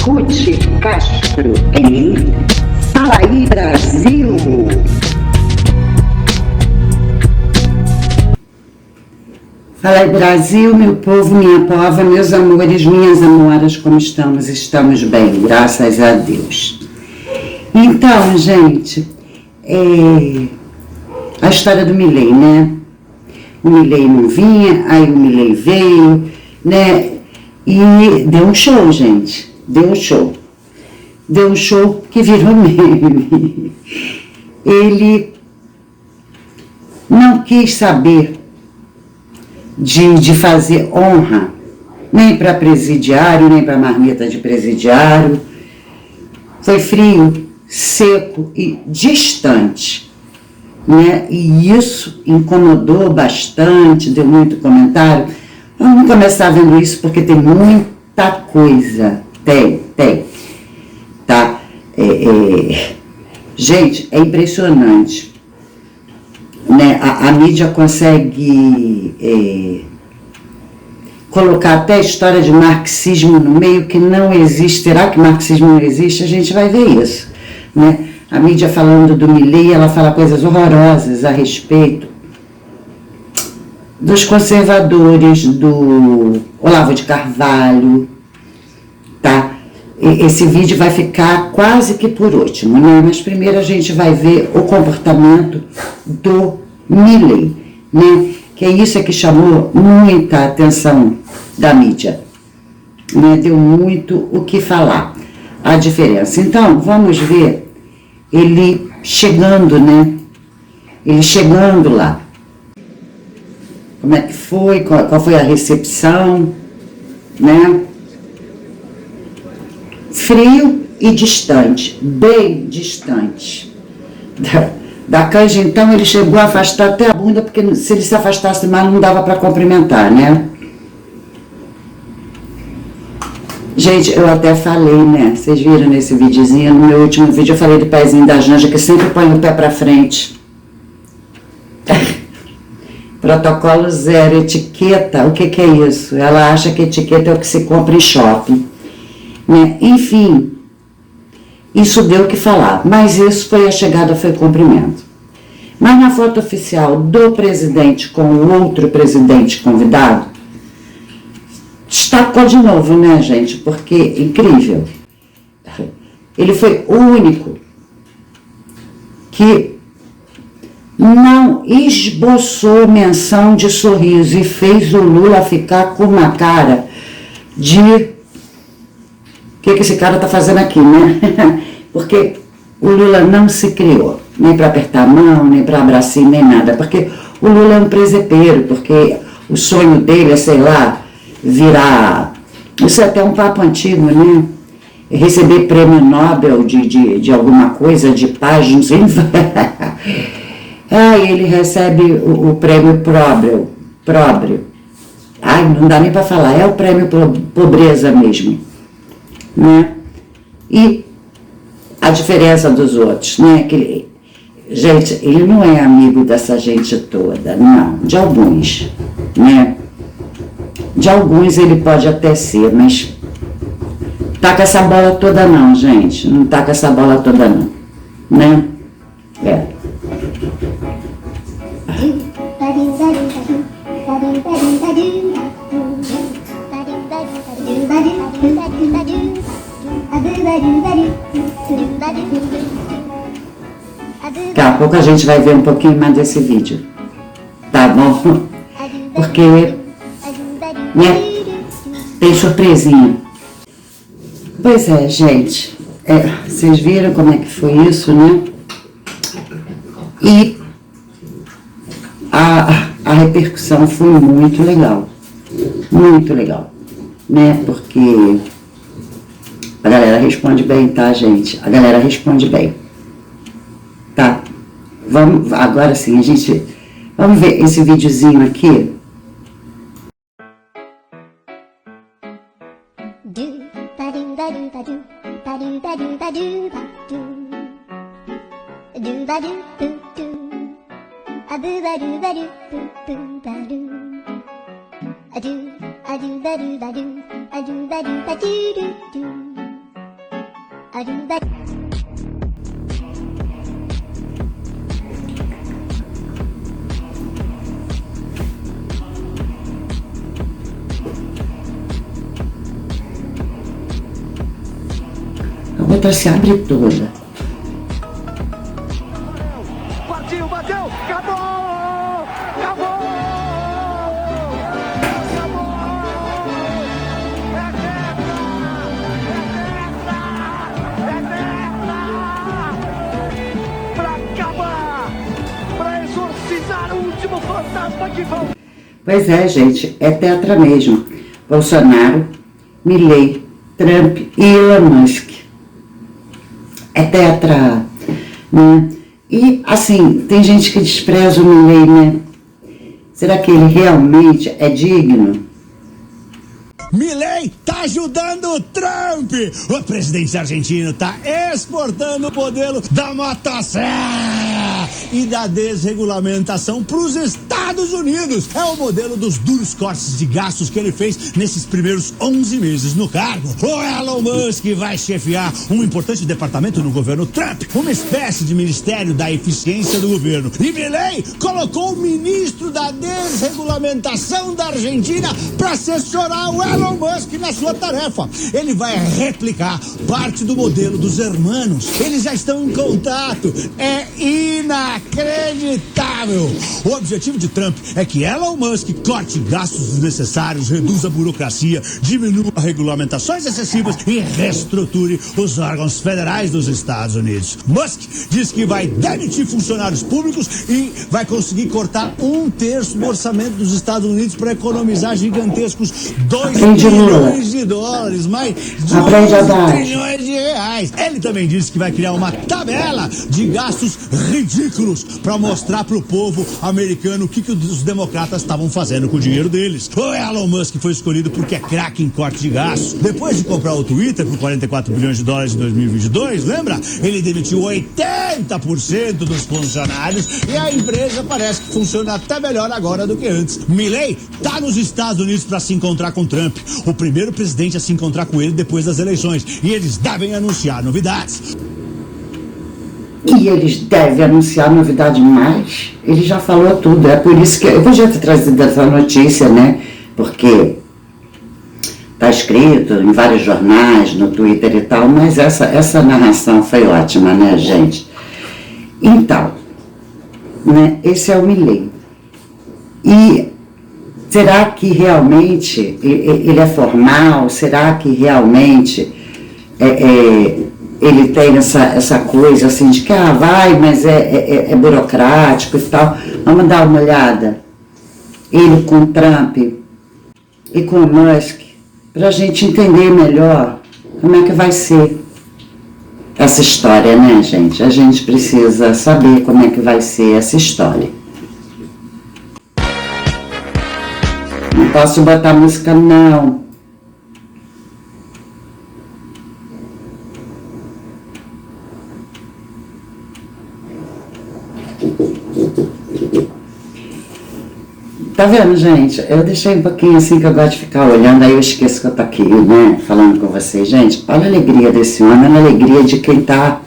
Ruth Castro em Fala aí Brasil. Fala aí Brasil, meu povo, minha pova, meus amores, minhas amoras, como estamos? Estamos bem, graças a Deus. Então, gente, a história do Milei, né? O Milei não vinha, aí o Milei veio, né? E deu um show, gente. Deu um show. Deu um show que virou meme. Ele não quis saber de fazer honra, nem para presidiário, nem para marmita de presidiário. Foi frio, seco e distante, né? E isso incomodou bastante, deu muito comentário. Vamos começar vendo isso porque tem muita coisa. Tem. Tá? Gente, é impressionante. Né? A mídia consegue colocar até a história de marxismo no meio que não existe. Será que marxismo não existe? A gente vai ver isso. Né? A mídia falando do Milei, ela fala coisas horrorosas a respeito dos conservadores, do Olavo de Carvalho, tá? Esse vídeo vai ficar quase que por último, né? Mas primeiro a gente vai ver o comportamento do Milei, né? Que é isso que chamou muita atenção da mídia, né? Deu muito o que falar, a diferença. Então, vamos ver ele chegando, né? Ele chegando lá. Como é que foi, qual foi a recepção, né? Frio e distante, bem distante. Da canja, então, ele chegou a afastar até a bunda, porque se ele se afastasse mais, não dava para cumprimentar, né? Gente, eu até falei, né? Vocês viram nesse videozinho, no meu último vídeo, eu falei do pezinho da Janja, que sempre põe o pé para frente. Protocolo zero, etiqueta, o que é isso? Ela acha que etiqueta é o que se compra em shopping. Né? Enfim, isso deu o que falar, mas isso foi a chegada, foi o cumprimento. Mas na foto oficial do presidente com o outro presidente convidado, destacou de novo, né, gente? Porque, incrível, ele foi o único que não esboçou menção de sorriso e fez o Lula ficar com uma cara de o que esse cara tá fazendo aqui, né? Porque o Lula não se criou, nem para apertar a mão, nem para abraçar, nem nada, porque o Lula é um presepeiro, porque o sonho dele é, sei lá, virar, isso é até um papo antigo, né? Receber prêmio Nobel de alguma coisa, de paz, não sei. Ai, ele recebe o prêmio próprio. Ai, não dá nem para falar, é o prêmio pobreza mesmo, né? E a diferença dos outros, né? Que gente, ele não é amigo dessa gente toda, não, de alguns, né? De alguns ele pode até ser, mas taca essa bola toda não, gente, não taca essa bola toda não, né? Daqui a pouco a gente vai ver um pouquinho mais desse vídeo, tá bom? Porque, né, tem surpresinha. Pois é, gente, vocês viram como é que foi isso, né? E a repercussão foi muito legal, né? Porque a galera responde bem, tá, gente? A galera responde bem, tá? Vamos, agora sim, vamos ver esse videozinho aqui. A outra se abre toda. Partiu, bateu, acabou! Acabou! Acabou! É tetra! Pra acabar! Pra exorcizar o último fantasma que vão... Pois é, gente, é tetra mesmo. Bolsonaro, Milei, Trump e Elon Musk. É tetra, né? E, assim, tem gente que despreza o Milei, né? Será que ele realmente é digno? Milei tá ajudando o Trump. O presidente argentino tá exportando o modelo da motosserra e da desregulamentação para os Estados Unidos. É o modelo dos duros cortes de gastos que ele fez nesses primeiros 11 meses no cargo. O Elon Musk vai chefiar um importante departamento no governo Trump, uma espécie de ministério da eficiência do governo. E Milei colocou o ministro da desregulamentação da Argentina para assessorar o Elon Musk na sua tarefa. Ele vai replicar parte do modelo dos hermanos. Eles já estão em contato. É inacreditável. O objetivo de Trump é que Elon Musk corte gastos desnecessários, reduza a burocracia, diminua regulamentações excessivas e reestruture os órgãos federais dos Estados Unidos. Musk diz que vai demitir funcionários públicos e vai conseguir cortar 1/3 do orçamento dos Estados Unidos para economizar gigantescos 2 bilhões de dólares, mais de 11 trilhões de reais. Ele também disse que vai criar uma tabela de gastos ridículos para mostrar para o povo americano o que os democratas estavam fazendo com o dinheiro deles. O Elon Musk foi escolhido porque é craque em corte de gastos. Depois de comprar o Twitter por 44 bilhões de dólares em 2022, lembra? Ele demitiu 80% dos funcionários e a empresa parece que funciona até melhor agora do que antes. Milei tá nos Estados Unidos para se encontrar com Trump, o primeiro presidente a se encontrar com ele depois das eleições, e eles devem anunciar novidades. E eles devem anunciar novidade mais. Ele já falou tudo. É por isso que eu podia ter trazido essa notícia, né? Porque está escrito em vários jornais, no Twitter e tal, mas essa narração foi ótima, né, gente? Então, né, esse é o Milei. E será que realmente ele é formal? Será que realmente ele tem essa coisa assim de que vai, mas é burocrático e tal? Vamos dar uma olhada. Ele com o Trump e com o Musk, para a gente entender melhor como é que vai ser essa história, né, gente? A gente precisa saber como é que vai ser essa história. Não posso botar música, não. Tá vendo, gente? Eu deixei um pouquinho assim que eu gosto de ficar olhando, aí eu esqueço que eu tô aqui, né? Falando com vocês. Gente, olha a alegria desse homem, olha a alegria de quem tá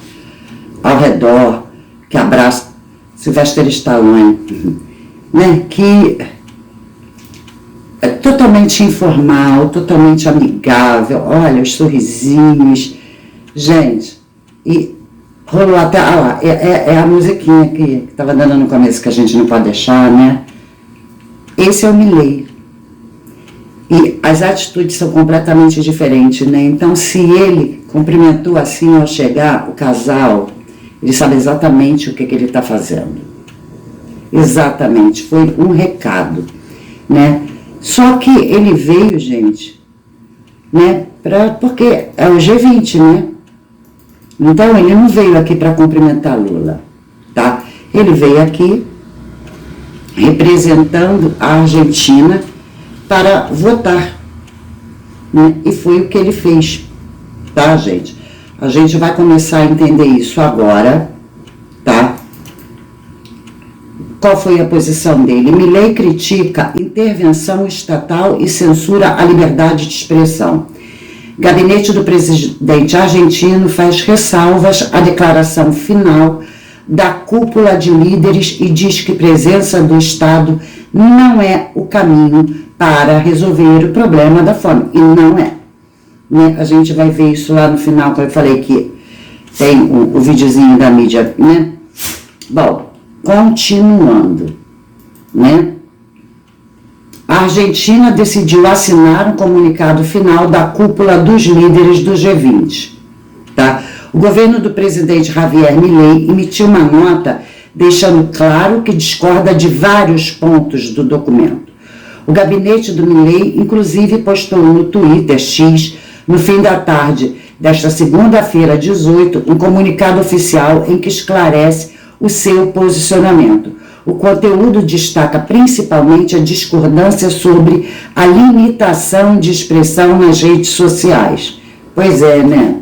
ao redor, que abraça Sylvester Stallone, né? Que é totalmente informal, totalmente amigável. Olha, os sorrisinhos. Gente, e rolou até... Ah lá, é a musiquinha que tava dando no começo, que a gente não pode deixar, né? Esse é o Milei. E as atitudes são completamente diferentes, né? Então, se ele cumprimentou assim ao chegar, o casal, ele sabe exatamente o que ele está fazendo. Exatamente, foi um recado, né? Só que ele veio, gente, né? Porque é o G20, né? Então, ele não veio aqui para cumprimentar Lula, tá? Ele veio aqui representando a Argentina para votar, né? E foi o que ele fez, tá, gente? A gente vai começar a entender isso agora, tá? Qual foi a posição dele? Milei critica intervenção estatal e censura a liberdade de expressão. Gabinete do presidente argentino faz ressalvas à declaração final da cúpula de líderes e diz que presença do Estado não é o caminho para resolver o problema da fome. E não é. Né? A gente vai ver isso lá no final, quando eu falei que tem o videozinho da mídia, né? Bom, continuando, né? A Argentina decidiu assinar um comunicado final da cúpula dos líderes do G20, tá? O governo do presidente Javier Milei emitiu uma nota deixando claro que discorda de vários pontos do documento. O gabinete do Milei, inclusive, postou no Twitter X, no fim da tarde desta segunda-feira, 18, um comunicado oficial em que esclarece o seu posicionamento. O conteúdo destaca principalmente a discordância sobre a limitação de expressão nas redes sociais. Pois é, né?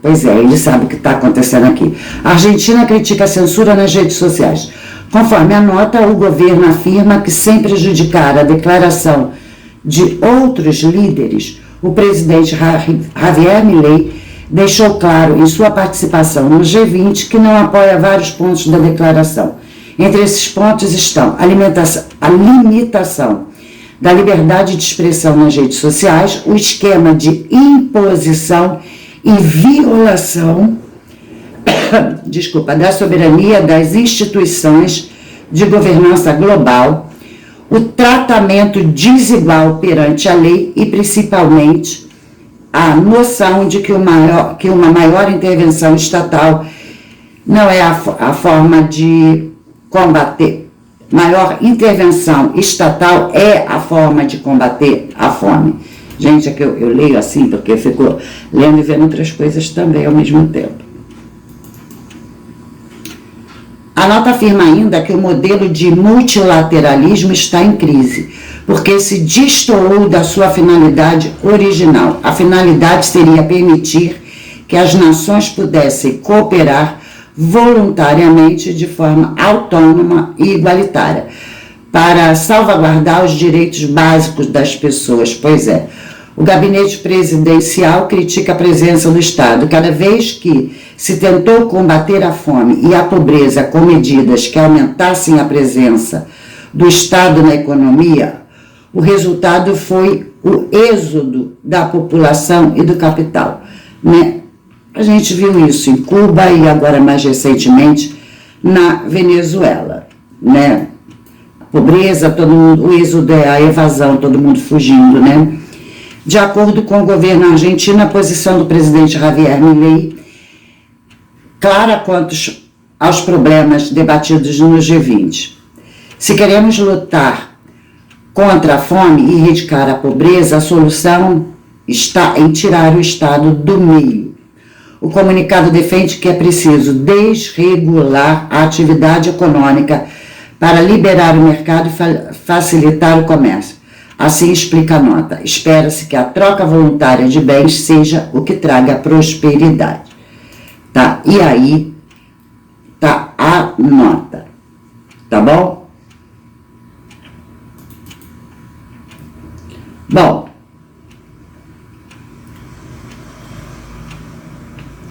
Pois é, ele sabe o que está acontecendo aqui. A Argentina critica a censura nas redes sociais. Conforme a nota, o governo afirma que, sem prejudicar a declaração de outros líderes, o presidente Javier Milei deixou claro em sua participação no G20 que não apoia vários pontos da declaração. Entre esses pontos estão a limitação da liberdade de expressão nas redes sociais, o esquema de imposição e violação da soberania das instituições de governança global, o tratamento desigual perante a lei e, principalmente, a noção de que uma maior intervenção estatal não é a forma de combater. Maior intervenção estatal é a forma de combater a fome. Gente, é que eu leio assim porque eu fico lendo e vendo outras coisas também ao mesmo tempo. A nota afirma ainda que o modelo de multilateralismo está em crise, porque se destoou da sua finalidade original. A finalidade seria permitir que as nações pudessem cooperar voluntariamente de forma autônoma e igualitária, para salvaguardar os direitos básicos das pessoas. Pois é, o gabinete presidencial critica a presença do Estado. Cada vez que se tentou combater a fome e a pobreza com medidas que aumentassem a presença do Estado na economia, o resultado foi o êxodo da população e do capital, né? A gente viu isso em Cuba e agora mais recentemente na Venezuela, né? A pobreza, todo mundo, o êxodo é a evasão, todo mundo fugindo, né? De acordo com o governo argentino, a posição do presidente Javier Milei, clara quanto aos problemas debatidos no G20. Se queremos lutar contra a fome e erradicar a pobreza, a solução está em tirar o Estado do meio. O comunicado defende que é preciso desregular a atividade econômica para liberar o mercado e facilitar o comércio. Assim explica a nota. Espera-se que a troca voluntária de bens seja o que traga prosperidade. Tá? E aí tá a nota. Tá bom? Bom.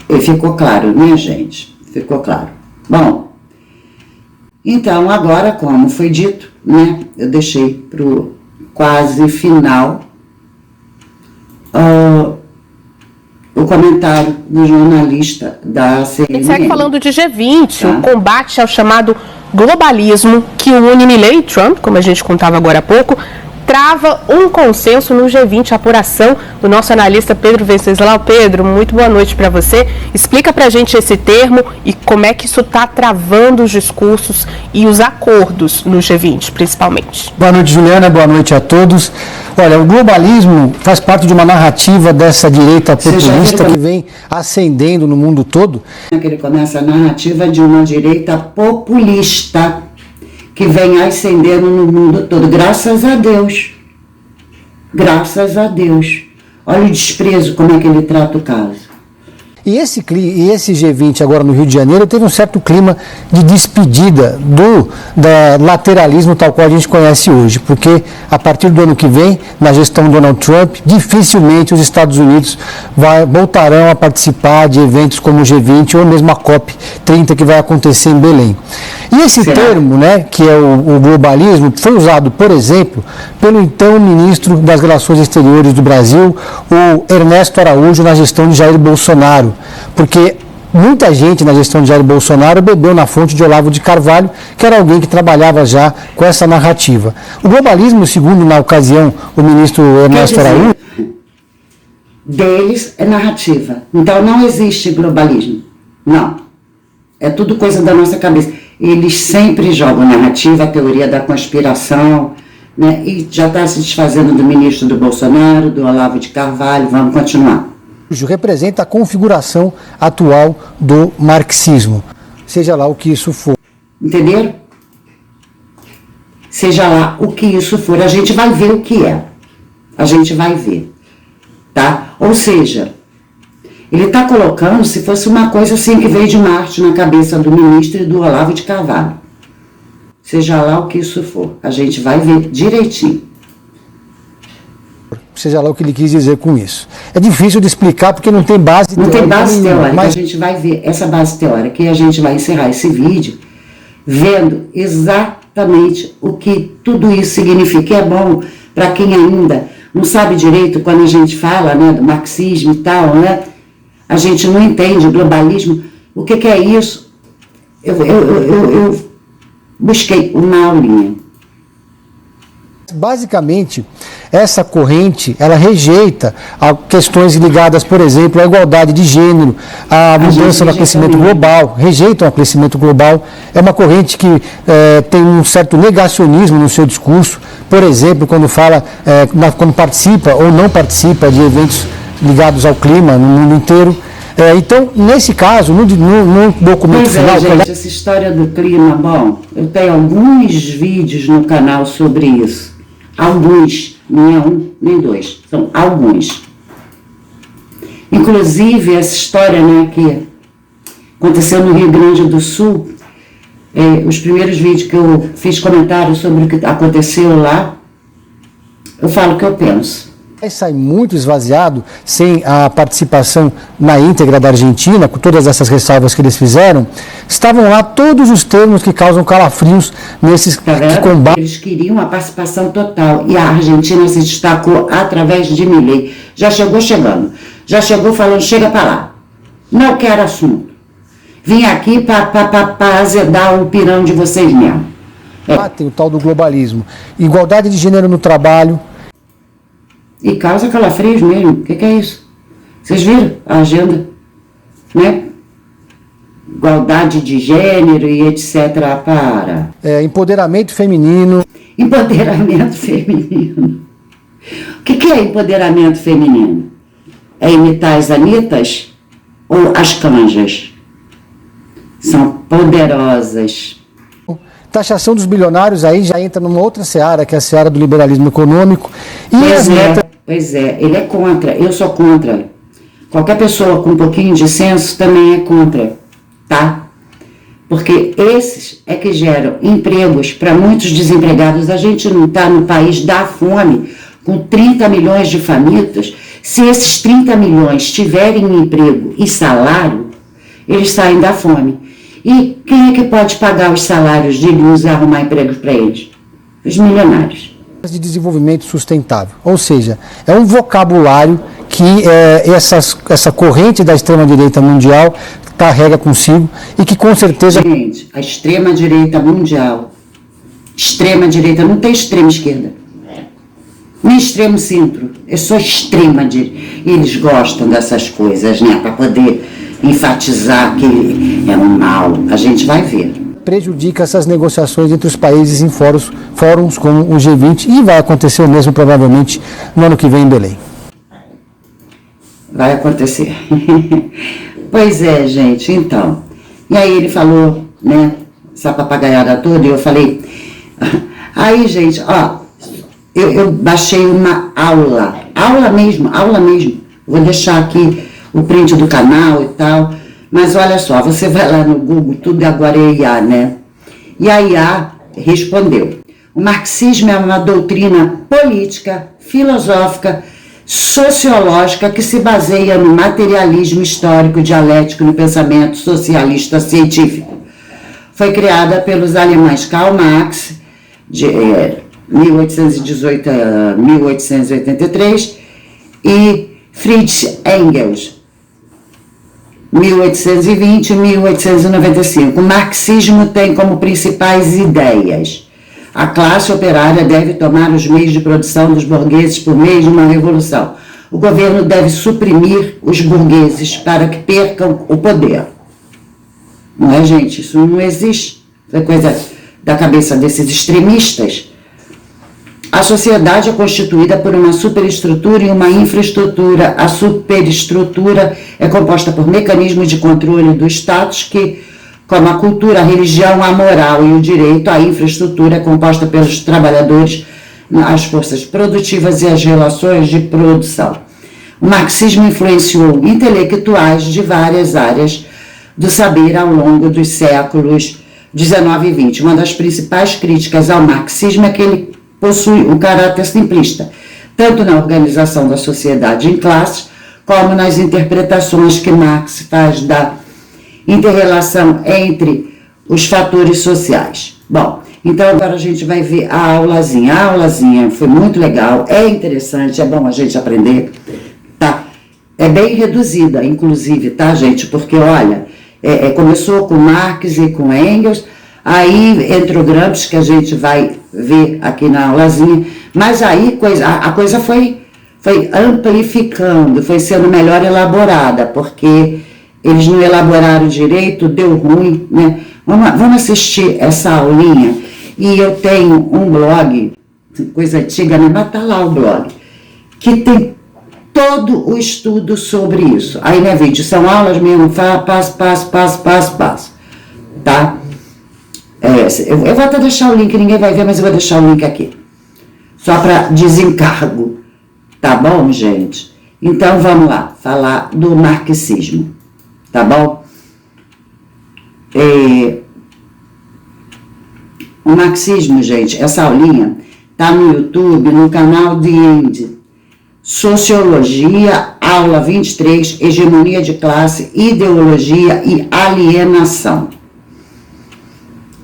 E ficou claro, né, gente? Ficou claro. Bom, então agora, como foi dito, né, eu deixei pro quase final o comentário do jornalista da CNN. A gente segue falando de G20, tá? O combate ao chamado globalismo que une Milei e Trump, como a gente contava agora há pouco, trava um consenso no G20, a apuração do nosso analista Pedro Venceslau. Pedro, muito boa noite para você. Explica para a gente esse termo e como é que isso está travando os discursos e os acordos no G20, principalmente. Boa noite, Juliana. Boa noite a todos. Olha, o globalismo faz parte de uma narrativa dessa direita populista que vem ascendendo no mundo todo. Ele começa a narrativa de uma direita populista que vem ascendendo no mundo todo. Graças a Deus. Graças a Deus. Olha o desprezo, como é que ele trata o caso. E esse G20 agora no Rio de Janeiro teve um certo clima de despedida da lateralismo tal qual a gente conhece hoje, porque a partir do ano que vem, na gestão Donald Trump, dificilmente os Estados Unidos voltarão a participar de eventos como o G20 ou mesmo a COP30 que vai acontecer em Belém. E esse termo, né, que é o globalismo, foi usado, por exemplo, pelo então ministro das Relações Exteriores do Brasil, o Ernesto Araújo, na gestão de Jair Bolsonaro, porque muita gente na gestão de Jair Bolsonaro bebeu na fonte de Olavo de Carvalho, que era alguém que trabalhava já com essa narrativa. O globalismo, segundo na ocasião o ministro Ernesto Araújo... Deles é narrativa. Então não existe globalismo. Não. É tudo coisa da nossa cabeça. Eles sempre jogam narrativa, a teoria da conspiração, né? E já está se desfazendo do ministro do Bolsonaro, do Olavo de Carvalho. Vamos continuar. Representa a configuração atual do marxismo, seja lá o que isso for. Entenderam? Seja lá o que isso for, a gente vai ver o que é. A gente vai ver, tá? Ou seja, ele está colocando se fosse uma coisa assim que veio de Marte na cabeça do ministro e do Olavo de Carvalho. Seja lá o que isso for, a gente vai ver direitinho. Seja lá o que ele quis dizer com isso. É difícil de explicar porque não tem base teórica. Não tem base teórica, mas a gente vai ver essa base teórica e a gente vai encerrar esse vídeo vendo exatamente o que tudo isso significa. É bom para quem ainda não sabe direito quando a gente fala, né, do marxismo e tal, né? A gente não entende o globalismo. O que é isso? Eu busquei uma aulinha. Basicamente, essa corrente, ela rejeita questões ligadas, por exemplo, à igualdade de gênero, à mudança no aquecimento global, rejeitam o aquecimento global. É uma corrente que tem um certo negacionismo no seu discurso, por exemplo, quando fala, quando participa ou não participa de eventos ligados ao clima no mundo inteiro. Então, nesse caso, no documento final... gente, essa história do clima, bom, eu tenho alguns vídeos no canal sobre isso. Alguns, não é um, nem dois, são alguns. Inclusive, essa história, né, que aconteceu no Rio Grande do Sul, os primeiros vídeos que eu fiz comentário sobre o que aconteceu lá, eu falo o que eu penso. Sai muito esvaziado, sem a participação na íntegra da Argentina, com todas essas ressalvas que eles fizeram, estavam lá todos os termos que causam calafrios nesses que combatem. Eles queriam a participação total e a Argentina se destacou através de Milei. Já chegou chegando, já chegou falando, chega para lá, não quero assunto. Vim aqui para azedar o pirão de vocês mesmo. Tem o tal do globalismo, igualdade de gênero no trabalho. E causa calafrios mesmo. O que é isso? Vocês viram a agenda? Né? Igualdade de gênero e etc. Para. Empoderamento feminino. Empoderamento feminino. O que é empoderamento feminino? É imitar as Anitas ou as canjas? São poderosas. Taxação dos bilionários aí já entra numa outra seara, que é a seara do liberalismo econômico. E Pois é, ele é contra, eu sou contra. Qualquer pessoa com um pouquinho de senso também é contra, tá? Porque esses é que geram empregos para muitos desempregados. A gente não está no país da fome, com 30 milhões de famintos. Se esses 30 milhões tiverem emprego e salário, eles saem da fome. E quem é que pode pagar os salários de luz e arrumar empregos para eles? Os milionários. De desenvolvimento sustentável, ou seja, é um vocabulário que essa corrente da extrema-direita mundial carrega consigo e que com certeza... Gente, a extrema-direita mundial, extrema-direita, não tem extrema-esquerda, nem extremo-centro, é só extrema-direita. Eles gostam dessas coisas, né, para poder enfatizar que é um mal. A gente vai ver. Prejudica essas negociações entre os países em fóruns como o G20 e vai acontecer o mesmo provavelmente no ano que vem em Belém. Vai acontecer. Pois é, gente, então. E aí ele falou, né, essa papagaiada toda, e eu falei... Aí, gente, ó, eu baixei uma aula mesmo. Vou deixar aqui o print do canal e tal. Mas olha só, você vai lá no Google, tudo agora é IA, né? E a IA respondeu: o marxismo é uma doutrina política, filosófica, sociológica que se baseia no materialismo histórico dialético no pensamento socialista científico. Foi criada pelos alemães Karl Marx, de 1818 a 1883, e Friedrich Engels, 1820 a 1895. O marxismo tem como principais ideias: a classe operária deve tomar os meios de produção dos burgueses por meio de uma revolução. O governo deve suprimir os burgueses para que percam o poder. Não é, gente? Isso não existe. É coisa da cabeça desses extremistas. A sociedade é constituída por uma superestrutura e uma infraestrutura. A superestrutura é composta por mecanismos de controle do status que, como a cultura, a religião, a moral e o direito. A infraestrutura é composta pelos trabalhadores, as forças produtivas e as relações de produção. O marxismo influenciou intelectuais de várias áreas do saber ao longo dos séculos XIX e XX. Uma das principais críticas ao marxismo é que ele possui um caráter simplista, tanto na organização da sociedade em classes, como nas interpretações que Marx faz da inter-relação entre os fatores sociais. Bom, então agora a gente vai ver a aulazinha. A aulazinha foi muito legal, é interessante, é bom a gente aprender, tá? É bem reduzida, inclusive, tá, gente? Porque, olha, começou com Marx e com Engels, aí entrou Gramsci, que a gente vai ver aqui na aulazinha, mas aí a coisa foi amplificando, foi sendo melhor elaborada, porque eles não elaboraram direito, deu ruim, né? Vamos assistir essa aulinha. E eu tenho um blog, coisa antiga, né? Mas tá lá o blog, que tem todo o estudo sobre isso. Aí não é vídeo, são aulas mesmo, passo, tá? Eu vou até deixar o link, ninguém vai ver, mas eu vou deixar o link aqui. Só para desencargo, tá bom, gente? Então vamos lá, falar do marxismo, tá bom? O marxismo, gente, essa aulinha tá no YouTube, no canal de Inde. Sociologia, aula 23, hegemonia de classe, ideologia e alienação.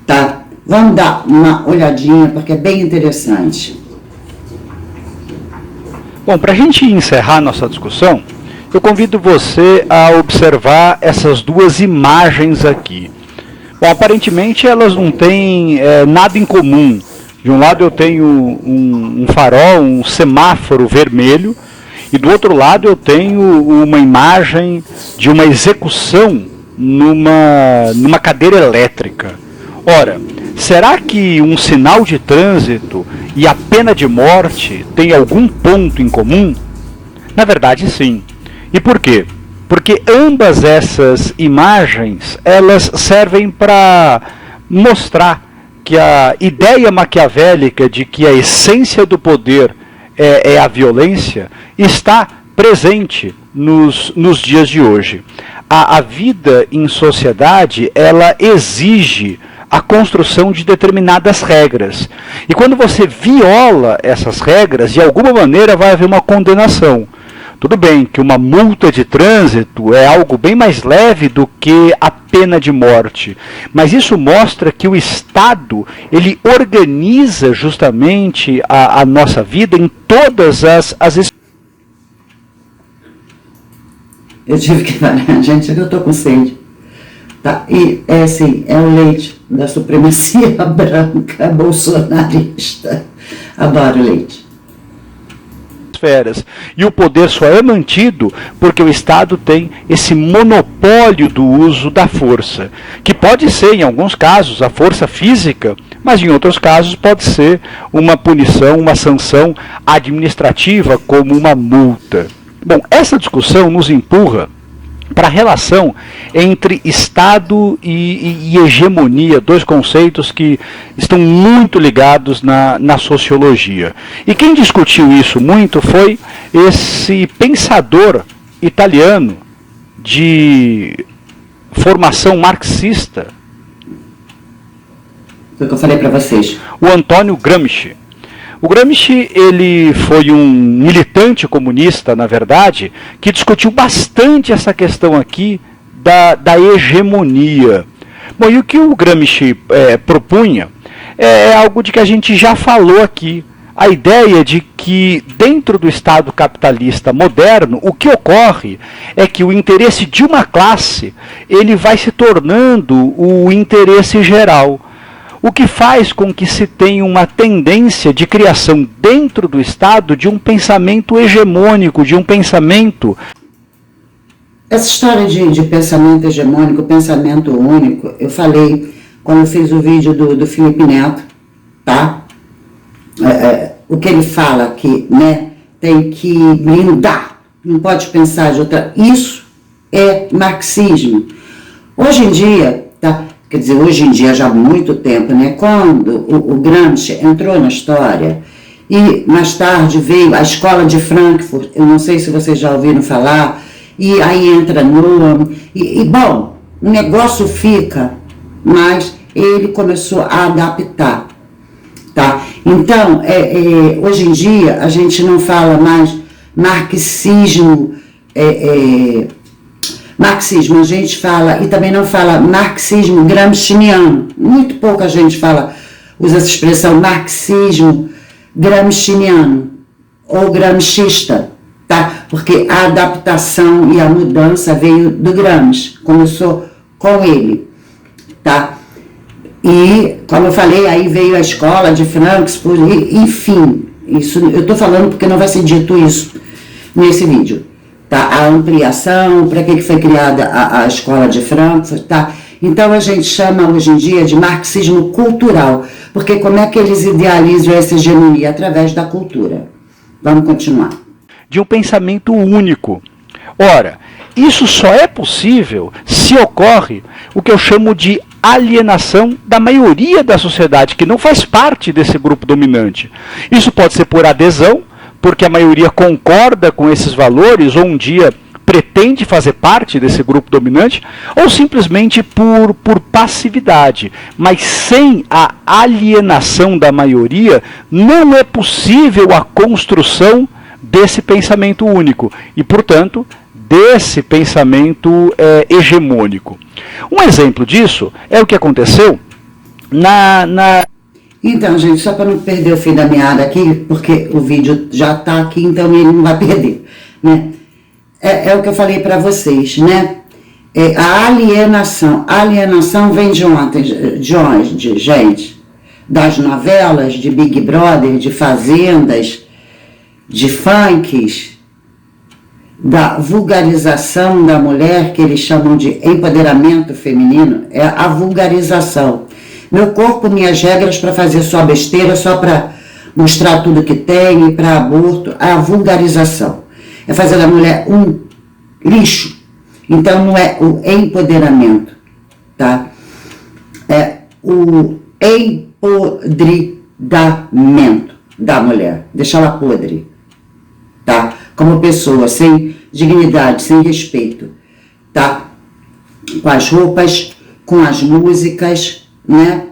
Tá? Vamos dar uma olhadinha, porque é bem interessante. Bom, para a gente encerrar nossa discussão, eu convido você a observar essas duas imagens aqui. Bom, aparentemente elas não têm nada em comum. De um lado eu tenho um farol, um semáforo vermelho, e do outro lado eu tenho uma imagem de uma execução numa cadeira elétrica. Ora, será que um sinal de trânsito e a pena de morte têm algum ponto em comum? Na verdade, sim. E por quê? Porque ambas essas imagens, elas servem para mostrar que a ideia maquiavélica de que a essência do poder é a violência está presente nos dias de hoje. A vida em sociedade, ela exige a construção de determinadas regras. E quando você viola essas regras, de alguma maneira vai haver uma condenação. Tudo bem que uma multa de trânsito é algo bem mais leve do que a pena de morte, mas isso mostra que o Estado, ele organiza justamente a nossa vida em todas as Eu tive que parar, gente, eu estou com sede. Tá? E é assim, é o leite da supremacia branca bolsonarista. Adoro leite. esferas. E o poder só é mantido porque o Estado tem esse monopólio do uso da força, que pode ser, em alguns casos, a força física, mas em outros casos pode ser uma punição, uma sanção administrativa, como uma multa. Bom, essa discussão nos empurra para a relação entre Estado e hegemonia, dois conceitos que estão muito ligados na sociologia. E quem discutiu isso muito foi esse pensador italiano, de formação marxista? Foi o que eu falei para vocês. O Antônio Gramsci. O Gramsci, ele foi um militante comunista, na verdade, que discutiu bastante essa questão aqui da hegemonia. Bom, e o que o Gramsci propunha é algo de que a gente já falou aqui. A ideia de que dentro do Estado capitalista moderno, o que ocorre é que o interesse de uma classe, ele vai se tornando o interesse geral. O que faz com que se tenha uma tendência de criação dentro do Estado de um pensamento hegemônico, de um pensamento... Essa história de pensamento hegemônico, pensamento único, eu falei quando eu fiz o vídeo do Felipe Neto, tá? O que ele fala que, né, tem que blindar, não pode pensar de outra... Isso é marxismo. Hoje em dia, tá? Quer dizer, hoje em dia, já há muito tempo, né? Quando o Gramsci entrou na história e mais tarde veio a Escola de Frankfurt, eu não sei se vocês já ouviram falar, e aí entra Noam, bom, o negócio fica, mas ele começou a adaptar, tá? Então, hoje em dia, a gente não fala mais marxismo, marxismo, a gente fala, e também não fala marxismo gramsciano. Muito pouca gente usa essa expressão marxismo gramsciano ou gramscista, tá? Porque a adaptação e a mudança veio do Gramsci, começou com ele, tá? E, como eu falei, aí veio a Escola de Frankfurt, enfim, isso eu estou falando porque não vai ser dito isso nesse vídeo. Tá, a ampliação, para que foi criada a Escola de Frankfurt, tá? Então a gente chama hoje em dia de marxismo cultural, porque como é que eles idealizam essa hegemonia? Através da cultura. Vamos continuar. De um pensamento único. Ora, isso só é possível se ocorre o que eu chamo de alienação da maioria da sociedade, que não faz parte desse grupo dominante. Isso pode ser por adesão, porque a maioria concorda com esses valores, ou um dia pretende fazer parte desse grupo dominante, ou simplesmente por passividade. Mas sem a alienação da maioria, não é possível a construção desse pensamento único, e, portanto, desse pensamento hegemônico. Um exemplo disso é o que aconteceu Então, gente, só para não perder o fio da meada aqui, porque o vídeo já está aqui, então ele não vai perder, né? É o que eu falei para vocês, né? A alienação vem de onde, gente? Das novelas, de Big Brother, de fazendas, de funks, da vulgarização da mulher, que eles chamam de empoderamento feminino, é a vulgarização. Meu corpo, minhas regras para fazer só besteira, só para mostrar tudo que tem, para aborto, a vulgarização. É fazer da mulher um lixo. Então não é o empoderamento, tá? É o empodridamento da mulher. Deixar ela podre, tá? Como pessoa, sem dignidade, sem respeito, tá? Com as roupas, com as músicas, né?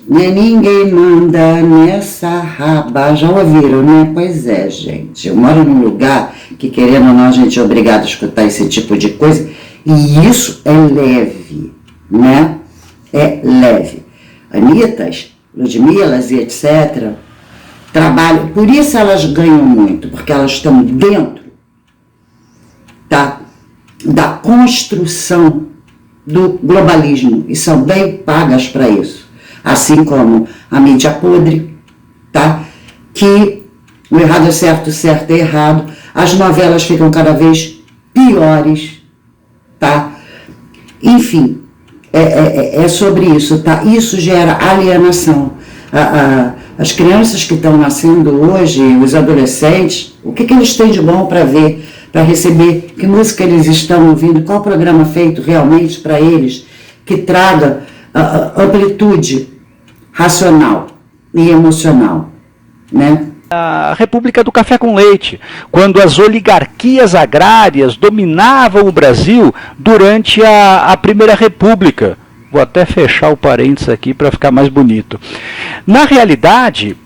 Ninguém manda nessa raba, já ouviram, né? Pois é, gente, eu moro num lugar que, querendo ou não, a gente é obrigado a escutar esse tipo de coisa, e isso é leve, né? É leve. Anitas, Ludmilas e etc., trabalham, por isso elas ganham muito, porque elas estão dentro, tá, da construção do globalismo e são bem pagas para isso, assim como a mídia podre, tá? Que o errado é certo, o certo é errado, as novelas ficam cada vez piores, tá? Enfim, é sobre isso, tá? Isso gera alienação. As crianças que estão nascendo hoje, os adolescentes, o que eles têm de bom para ver, para receber, que música eles estão ouvindo, qual programa feito realmente para eles, que traga amplitude racional e emocional, né? A República do Café com Leite, quando as oligarquias agrárias dominavam o Brasil durante a Primeira República. Vou até fechar o parênteses aqui para ficar mais bonito. Na realidade,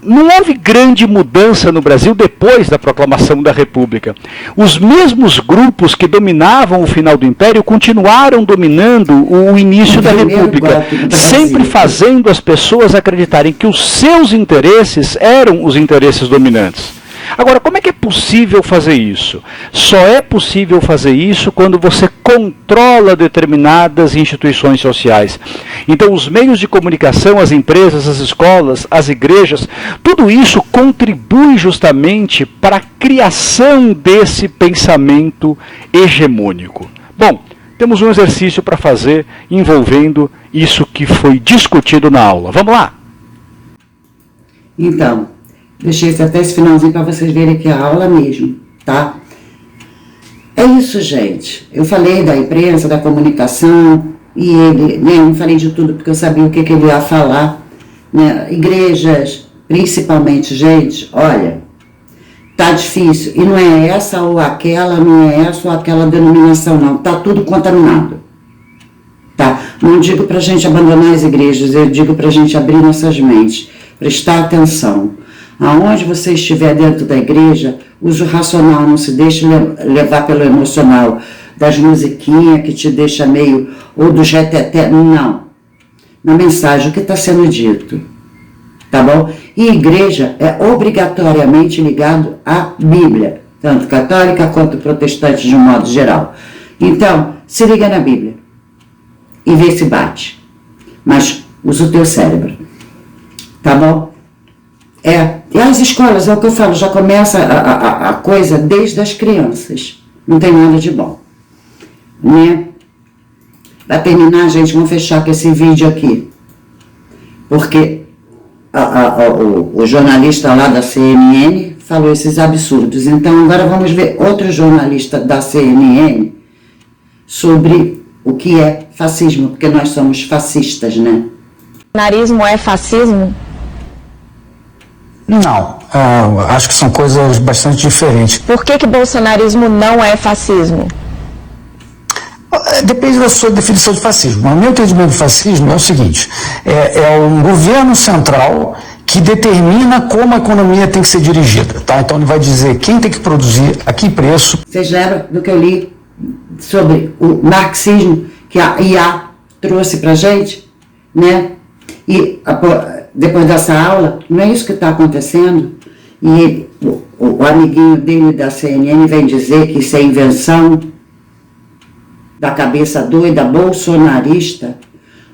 não houve grande mudança no Brasil depois da proclamação da República. Os mesmos grupos que dominavam o final do Império continuaram dominando o início da República, sempre fazendo as pessoas acreditarem que os seus interesses eram os interesses dominantes. Agora, como é que é possível fazer isso? Só é possível fazer isso quando você controla determinadas instituições sociais. Então, os meios de comunicação, as empresas, as escolas, as igrejas, tudo isso contribui justamente para a criação desse pensamento hegemônico. Bom, temos um exercício para fazer envolvendo isso que foi discutido na aula. Vamos lá? Então, deixei até esse finalzinho para vocês verem que é a aula mesmo, tá? É isso, gente. Eu falei da imprensa, da comunicação, e ele, né, eu não falei de tudo porque eu sabia o que ele ia falar, né? Igrejas, principalmente, gente, olha, tá difícil. E não é essa ou aquela, não é essa ou aquela denominação, não. Tá tudo contaminado. Tá? Não digo pra gente abandonar as igrejas, eu digo pra gente abrir nossas mentes, prestar atenção. Aonde você estiver dentro da igreja, use o racional, não se deixe levar pelo emocional, das musiquinhas que te deixa meio, ou do reteté, não. Na mensagem, o que está sendo dito, tá bom? E igreja é obrigatoriamente ligado à Bíblia, tanto católica quanto protestante de um modo geral. Então, se liga na Bíblia e vê se bate, mas usa o teu cérebro, tá bom? E as escolas, é o que eu falo, já começa a coisa desde as crianças. Não tem nada de bom. Né? Para terminar, gente, vamos fechar com esse vídeo aqui. Porque o jornalista lá da CNN falou esses absurdos. Então, agora vamos ver outro jornalista da CNN sobre o que é fascismo, porque nós somos fascistas, né? Bolsonarismo é fascismo? Não, acho que são coisas bastante diferentes. Por que bolsonarismo não é fascismo? Depende da sua definição de fascismo. O meu entendimento de fascismo é o seguinte, é um governo central que determina como a economia tem que ser dirigida, tá? Então ele vai dizer quem tem que produzir, a que preço. Vocês lembram do que eu li sobre o marxismo que a IA trouxe pra gente, né? E depois dessa aula, não é isso que está acontecendo? E o amiguinho dele da CNN vem dizer que isso é invenção da cabeça doida bolsonarista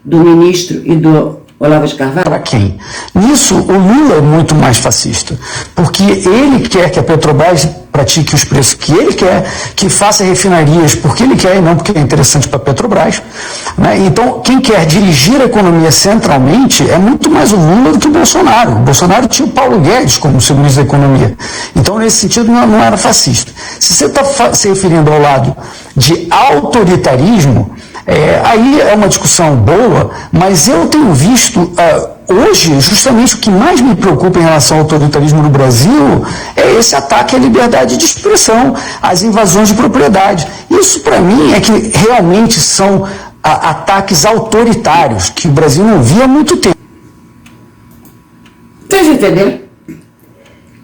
do ministro e do Olavo de Carvalho. Para quem? Nisso, o Lula é muito mais fascista, porque ele quer que a Petrobras pratique os preços que ele quer, que faça refinarias porque ele quer e não porque é interessante para a Petrobras. Né? Então, quem quer dirigir a economia centralmente é muito mais o Lula do que o Bolsonaro. O Bolsonaro tinha o Paulo Guedes como seu ministro da Economia. Então, nesse sentido, não era fascista. Se você está se referindo ao lado de autoritarismo, aí é uma discussão boa, mas eu tenho visto hoje, justamente o que mais me preocupa em relação ao autoritarismo no Brasil é esse ataque à liberdade de expressão, às invasões de propriedade. Isso, para mim, é que realmente são ataques autoritários, que o Brasil não via há muito tempo. Vocês entenderam?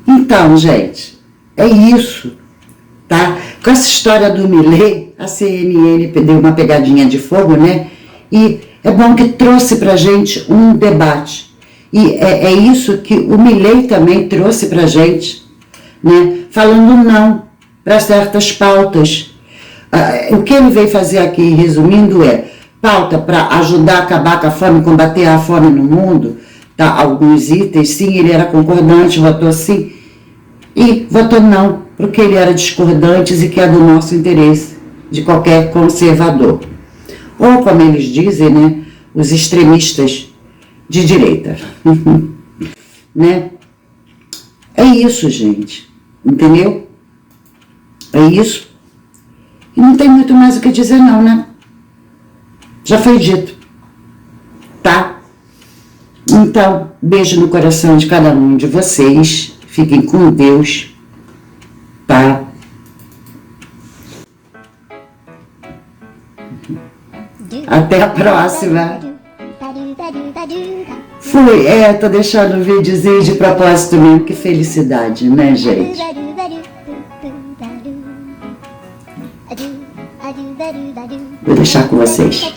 Então, gente, é isso, tá? Com essa história do Milei, a CNN deu uma pegadinha de fogo, né? E é bom que trouxe pra gente um debate. E é isso que o Milei também trouxe pra gente, né? Falando não para certas pautas. O que ele veio fazer aqui, resumindo, é pauta para ajudar a acabar com a fome, combater a fome no mundo, tá? Alguns itens, sim, ele era concordante, votou sim, e votou não, porque ele era discordante e que é do nosso interesse, de qualquer conservador. Ou, como eles dizem, né, os extremistas de direita. Né? É isso, gente. Entendeu? É isso. E não tem muito mais o que dizer não, né? Já foi dito. Tá? Então, beijo no coração de cada um de vocês. Fiquem com Deus, tá? Até a próxima. Fui, tô deixando o videozinho de propósito mesmo, que felicidade, né, gente? Vou deixar com vocês.